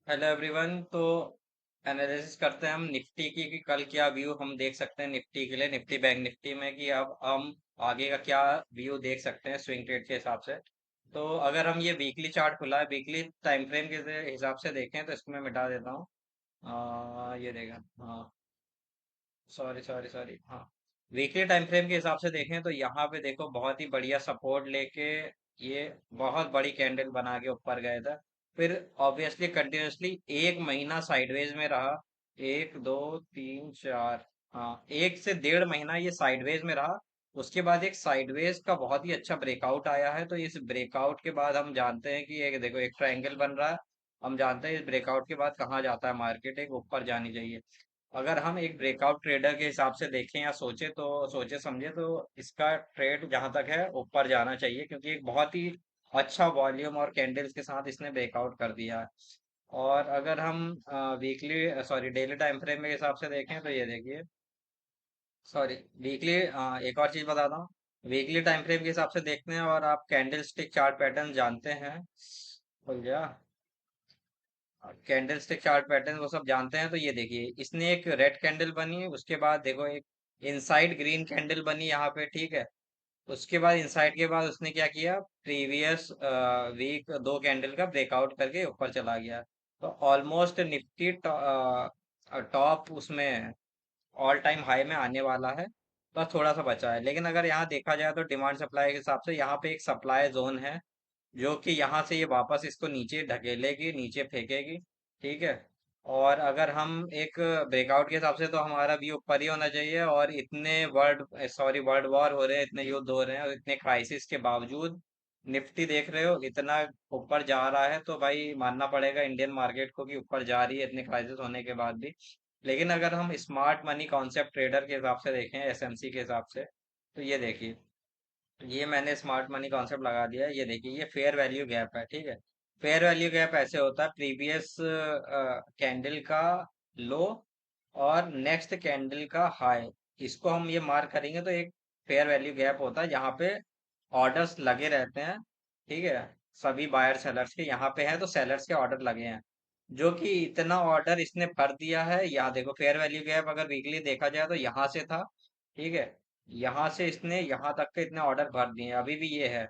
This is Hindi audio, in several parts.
Hello everyone. तो एनालिसिस करते हैं हम निफ्टी की कि कल क्या व्यू हम देख सकते हैं निफ्टी के लिए, निफ्टी बैंक निफ्टी में कि अब हम आगे का क्या व्यू देख सकते हैं स्विंग ट्रेड के हिसाब से। तो अगर हम ये वीकली चार्ट खुला है, वीकली टाइम फ्रेम के हिसाब से देखें तो इसको मैं मिटा देता हूँ। ये देगा। हाँ, सॉरी सॉरी सॉरी। हाँ, वीकली टाइम फ्रेम के हिसाब से देखें तो यहाँ पे देखो बहुत ही बढ़िया सपोर्ट लेके ये बहुत बड़ी कैंडल बना के ऊपर गए थे। फिर ऑब्वियसली कंटिन्यूअसली एक महीना साइडवेज में रहा। एक दो तीन चार, हाँ, 1 से 1.5 महीना ये साइडवेज में रहा। उसके बाद एक साइडवेज का बहुत ही अच्छा ब्रेकआउट आया है। तो इस ब्रेकआउट के बाद हम जानते हैं कि एक देखो एक ट्रायंगल बन रहा है। हम जानते हैं इस ब्रेकआउट के बाद कहाँ जाता है मार्केट, एक ऊपर जानी चाहिए। अगर हम एक ब्रेकआउट ट्रेडर के हिसाब से देखें या सोचे तो सोचे समझे तो इसका ट्रेड जहां तक है ऊपर जाना चाहिए, क्योंकि एक बहुत ही अच्छा वॉल्यूम और कैंडल्स के साथ इसने ब्रेकआउट कर दिया है। और अगर हम weekly sorry daily time frame के हिसाब से देखें तो ये देखिए, सॉरी वीकली, एक और चीज बताता हूँ। वीकली टाइम फ्रेम के हिसाब से देखते हैं और आप कैंडल स्टिक चार्ट पैटर्न जानते हैं। खुल गया। कैंडल स्टिक चार्ट पैटर्न वो सब जानते हैं। तो ये देखिए इसने एक रेड कैंडल बनी है, उसके बाद देखो एक इनसाइड ग्रीन कैंडल बनी यहाँ पे, ठीक है। उसके बाद इनसाइड के बाद उसने क्या किया, प्रीवियस वीक दो कैंडल का ब्रेकआउट करके ऊपर चला गया। तो ऑलमोस्ट निफ्टी टॉप उसमें ऑल टाइम हाई में आने वाला है। बस थोड़ा सा बचा है, लेकिन अगर यहाँ देखा जाए तो डिमांड सप्लाई के हिसाब से यहाँ पे एक सप्लाई जोन है, जो कि यहाँ से ये वापस इसको नीचे ढकेलेगी, नीचे फेंकेगी, ठीक है। और अगर हम एक ब्रेकआउट के हिसाब से तो हमारा व्यू ऊपर ही होना चाहिए। और इतने वर्ल्ड वॉर हो रहे हैं, इतने युद्ध हो रहे हैं और इतने क्राइसिस के बावजूद निफ्टी देख रहे हो इतना ऊपर जा रहा है, तो भाई मानना पड़ेगा इंडियन मार्केट को कि ऊपर जा रही है इतने क्राइसिस होने के बाद भी। लेकिन अगर हम स्मार्ट मनी कॉन्सेप्ट ट्रेडर के हिसाब से देखें, एसएमसी के हिसाब से, तो ये देखिए, ये मैंने स्मार्ट मनी कॉन्सेप्ट लगा दिया है। ये देखिए ये फेयर वैल्यू गैप है, ठीक है। फेयर वैल्यू गैप ऐसे होता है, प्रीवियस कैंडल का लो और नेक्स्ट कैंडल का हाई, इसको हम ये मार्क करेंगे तो एक फेयर वैल्यू गैप होता है। यहाँ पे ऑर्डर्स लगे रहते हैं, ठीक है। सभी बायर सेलर्स के यहाँ पे हैं तो सेलर्स के ऑर्डर लगे हैं, जो कि इतना ऑर्डर इसने भर दिया है। यहाँ देखो फेयर वैल्यू गैप अगर वीकली देखा जाए तो यहाँ से था, ठीक है। यहाँ से इसने यहाँ तक के इतने ऑर्डर भर दिए हैं, अभी भी ये है।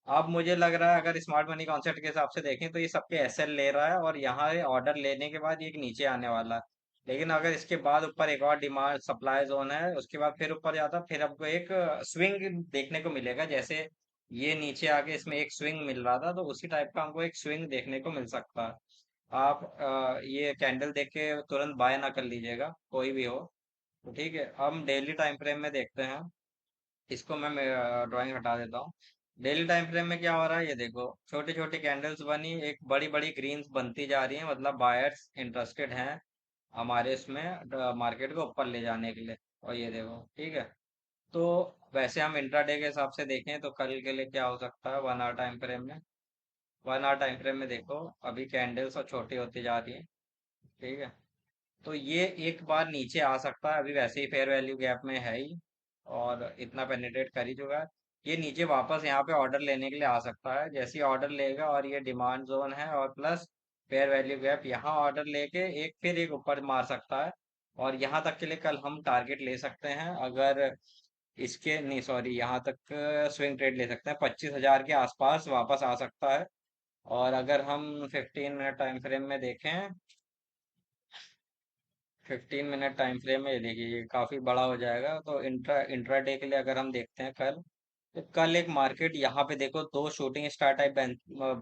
अब मुझे लग रहा है अगर स्मार्ट मनी कॉन्सेप्ट के हिसाब से देखें तो ये सबके एसएल ले रहा है और यहाँ ऑर्डर लेने के बाद ये एक नीचे आने वाला है। लेकिन अगर इसके बाद ऊपर एक और डिमांड सप्लाई जोन है, उसके बाद फिर ऊपर जाता, फिर आपको एक स्विंग देखने को मिलेगा। जैसे ये नीचे आके इसमें एक स्विंग मिल रहा था, तो उसी टाइप का हमको एक स्विंग देखने को मिल सकता है। आप ये कैंडल देख के तुरंत बाय ना कर लीजिएगा, कोई भी हो। तो ठीक है, हम डेली टाइम फ्रेम में देखते हैं। इसको मैं ड्राइंग हटा देता हूँ। डेली टाइम फ्रेम में क्या हो रहा है, ये देखो छोटी छोटी कैंडल्स बनी, एक बड़ी बड़ी ग्रीन्स बनती जा रही है, मतलब बायर्स इंटरेस्टेड हैं हमारे इसमें मार्केट को ऊपर ले जाने के लिए। और ये देखो, ठीक है। तो वैसे हम इंट्राडे के हिसाब से देखें तो कल के लिए क्या हो सकता है, 1 आवर टाइम फ्रेम में। 1 आवर टाइम फ्रेम में देखो, अभी कैंडल्स और छोटी होती जा रही है, ठीक है। तो ये एक बार नीचे आ सकता है, अभी वैसे ही फेयर वैल्यू गैप में है ही और इतना पेनिट्रेट कर ही चुका है। ये नीचे वापस यहाँ पे ऑर्डर लेने के लिए आ सकता है, जैसे ही ऑर्डर लेगा और ये डिमांड जोन है और प्लस फेयर वैल्यू गैप, यहाँ ऑर्डर लेके एक फिर एक ऊपर मार सकता है। और यहाँ तक के लिए कल हम टारगेट ले सकते हैं, अगर इसके नहीं सॉरी यहाँ तक स्विंग ट्रेड ले सकते हैं, 25,000 के आसपास वापस आ सकता है। और अगर हम 15 मिनट टाइम फ्रेम में देखें, 15 मिनट टाइम फ्रेम में ये देखिए ये काफी बड़ा हो जाएगा। तो इंट्राडे के लिए अगर हम देखते हैं कल, तो कल एक मार्केट यहाँ पे देखो दो शूटिंग स्टार टाइप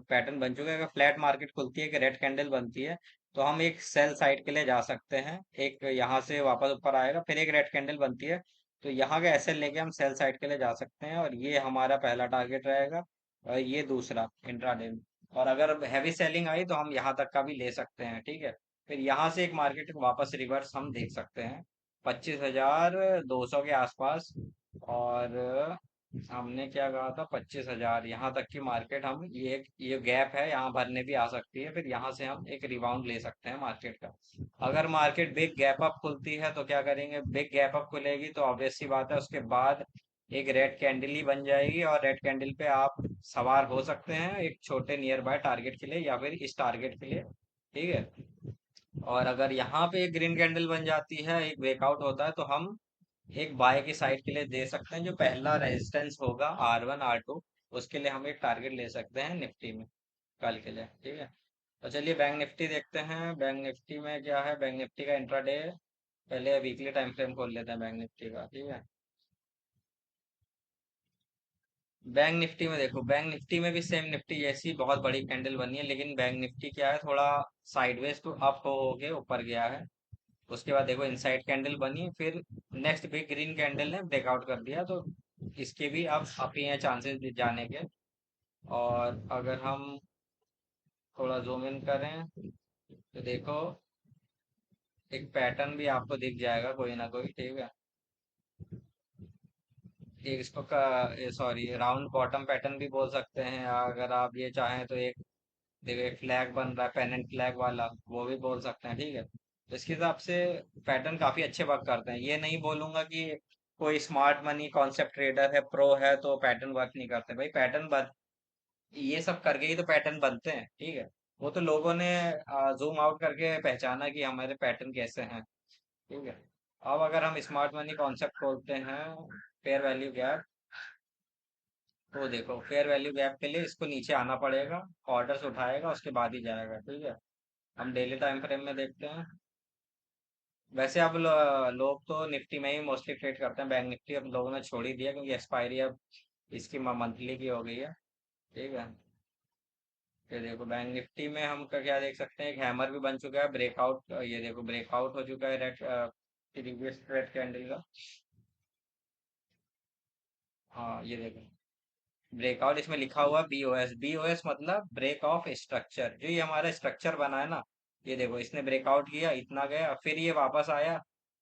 पैटर्न बन चुके हैं। अगर फ्लैट मार्केट खुलती है, कि रेड कैंडल बनती है, तो हम एक सेल साइड के लिए जा सकते हैं। एक यहाँ से वापस ऊपर आएगा, फिर एक रेड कैंडल बनती है, तो यहाँ का एसएल लेके हम सेल साइड के लिए जा सकते हैं और ये हमारा पहला टारगेट रहेगा। और ये दूसरा इंट्राडे में। और अगर हैवी सेलिंग आई तो हम यहाँ तक का भी ले सकते हैं, ठीक है। फिर यहाँ से एक मार्केट वापस रिवर्स हम देख सकते हैं 25,200 के आसपास। और हमने क्या कहा था, 25,000 यहाँ तक की मार्केट हम ये गैप है यहाँ भरने भी आ सकती है। फिर यहाँ से हम एक रिबाउंड ले सकते हैं मार्केट का। अगर मार्केट बिग गैप अप खुलती है तो क्या करेंगे, बिग गैप अप खुलेगी तो ऑब्वियस सी बात है उसके बाद एक रेड कैंडल ही बन जाएगी और रेड कैंडल पे आप सवार हो सकते हैं एक छोटे नियर बाय टारगेट के लिए या फिर इस टारगेट के लिए, ठीक है। और अगर यहाँ पे एक ग्रीन कैंडल बन जाती है, एक ब्रेकआउट होता है, तो हम एक बाय की साइड के लिए दे सकते हैं। जो पहला रेजिस्टेंस होगा R1 R2, उसके लिए हम एक टारगेट ले सकते हैं निफ्टी में कल के लिए। ठीक है। तो चलिए बैंक निफ्टी देखते हैं। बैंक निफ्टी में क्या है, बैंक निफ्टी का इंट्राडे, पहले वीकली टाइम फ्रेम खोल लेते हैं बैंक निफ्टी का। ठीक है। बैंक निफ्टी में देखो, बैंक निफ्टी में भी सेम निफ्टी जैसी बहुत बड़ी कैंडल बनी है, लेकिन बैंक निफ्टी क्या है, थोड़ा साइडवेज टू अप हो के ऊपर गया है। उसके बाद देखो इनसाइड कैंडल बनी, फिर नेक्स्ट बिग ग्रीन कैंडल ने ब्रेकआउट कर दिया, तो इसके भी अब ही हैं चांसेस जाने के। और अगर हम थोड़ा जूम इन करें तो देखो एक पैटर्न भी आपको दिख जाएगा कोई ना कोई। ठीक है। एक इसको का सॉरी राउंड बॉटम पैटर्न भी बोल सकते हैं, अगर आप ये चाहें तो। एक देखो एक फ्लैग बन रहा है पेनेंट फ्लैग वाला, वो भी बोल सकते हैं। ठीक है। तो इसके हिसाब से पैटर्न काफी अच्छे वर्क करते हैं। ये नहीं बोलूंगा कि कोई स्मार्ट मनी कॉन्सेप्ट ट्रेडर है, प्रो है, तो पैटर्न वर्क नहीं करते। भाई पैटर्न बन, ये सब करके ही तो पैटर्न बनते हैं। ठीक है। वो तो लोगों ने जूम आउट करके पहचाना कि हमारे पैटर्न कैसे हैं। ठीक है। अब अगर हम स्मार्ट मनी कॉन्सेप्ट खोलते हैं, फेयर वैल्यू गैप, तो देखो फेयर वैल्यू गैप के लिए इसको नीचे आना पड़ेगा, ऑर्डर्स उठाएगा, उसके बाद ही जाएगा। ठीक है। हम डेली टाइम फ्रेम में देखते हैं। वैसे अब लोग तो निफ्टी में ही मोस्टली ट्रेड करते हैं। बैंक निफ्टी अब लोगों ने छोड़ ही दिया, क्योंकि एक्सपायरी अब इसकी मंथली की हो गई है। ठीक है। ये देखो बैंक निफ्टी में हम क्या देख सकते हैं, एक हैमर भी बन चुका है, ब्रेकआउट, ये देखो ब्रेकआउट हो चुका है रेड, प्रीवियस रेड कैंडल का। हाँ ये देखो ब्रेकआउट, इसमें लिखा हुआ BOS। BOS मतलब ब्रेक ऑफ स्ट्रक्चर। जो ये हमारा स्ट्रक्चर बना है ना, ये देखो इसने ब्रेकआउट किया, इतना गया, फिर ये वापस आया,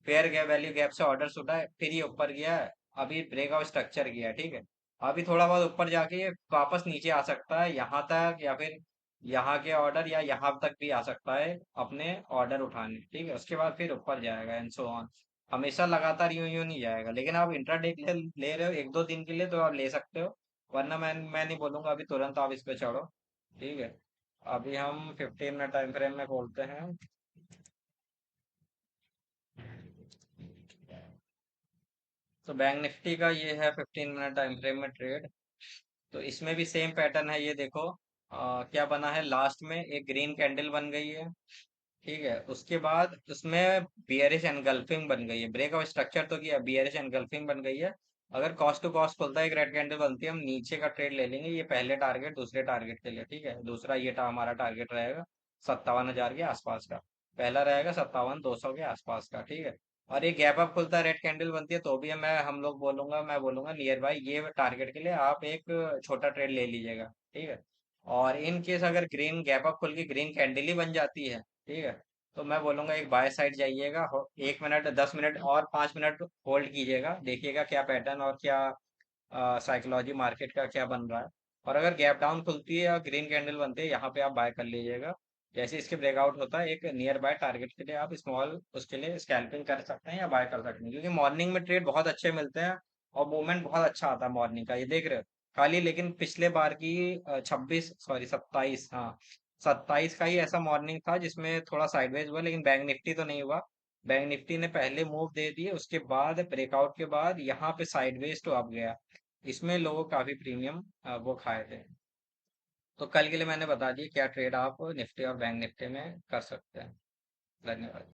फेयर गया वैल्यू गैप से ऑर्डर उठाए, फिर ये ऊपर गया है, अभी ब्रेक ऑफ स्ट्रक्चर किया। ठीक है। अभी थोड़ा बहुत ऊपर जाके ये वापस नीचे आ सकता है यहाँ तक, या फिर यहाँ के ऑर्डर या यहाँ तक भी आ सकता है अपने ऑर्डर उठाने। ठीक है। उसके बाद फिर ऊपर जाएगा एंड सो ऑन। हमेशा लगातार यूं यूं नहीं जाएगा, लेकिन आप इंट्राडे के लिए ले रहे हो एक दो दिन के लिए, तो आप ले सकते हो। वरना मैं नहीं बोलूंगा अभी तुरंत आप इस पे चढ़ो। ठीक है। अभी हम 15 मिनट टाइम फ्रेम में बोलते हैं। तो बैंक निफ्टी का ये है 15 मिनट टाइम फ्रेम में ट्रेड। तो इसमें भी सेम पैटर्न है, ये देखो क्या बना है, लास्ट में एक ग्रीन कैंडल बन गई है। ठीक है। उसके बाद उसमें बियरिश एनगल्फिंग बन गई है, ब्रेक ऑफ स्ट्रक्चर तो किया, बियरिश एनगल्फिंग बन गई है। अगर कॉस्ट टू कॉस्ट खुलता है, एक रेड कैंडल बनती है, हम नीचे का ट्रेड ले लेंगे, ये पहले टारगेट दूसरे टारगेट के लिए। ठीक है। दूसरा ये हमारा टारगेट रहेगा 57,000 के आसपास का, पहला रहेगा 57,200 के आसपास का। ठीक है। और ये गैप अप खुलता है, रेड कैंडल बनती है, तो भी हम लोग बोलूंगा, मैं बोलूंगा नियर बाई ये टारगेट के लिए आप एक छोटा ट्रेड ले लीजिएगा। ठीक है। और इन केस अगर ग्रीन गैप अप खुल के ग्रीन कैंडल ही बन जाती है, ठीक है, तो मैं बोलूंगा एक बाय साइड जाइएगा, 1 मिनट 10 मिनट और 5 मिनट होल्ड कीजिएगा, देखिएगा क्या पैटर्न और क्या साइकोलॉजी मार्केट का क्या बन रहा है। और अगर गैप डाउन खुलती है या ग्रीन कैंडल बनती है, यहाँ पे आप बाय कर लीजिएगा। जैसे इसके ब्रेकआउट होता है, एक नियर बाय टारगेट के लिए आप स्मॉल उसके लिए स्कैल्पिंग कर सकते हैं या बाय कर सकते हैं, क्योंकि मॉर्निंग में ट्रेड बहुत अच्छे मिलते हैं और मूवमेंट बहुत अच्छा आता है मॉर्निंग का, ये देख रहे हो। खाली लेकिन पिछले बार की 27 हाँ 27 का ही ऐसा मॉर्निंग था जिसमें थोड़ा साइडवेज हुआ, लेकिन बैंक निफ्टी तो नहीं हुआ। बैंक निफ्टी ने पहले मूव दे दिए, उसके बाद ब्रेकआउट के बाद यहाँ पे साइडवेज तो अब गया। इसमें लोगों काफी प्रीमियम वो खाए थे। तो कल के लिए मैंने बता दिया क्या ट्रेड आप निफ्टी और बैंक निफ्टी में कर सकते हैं। धन्यवाद।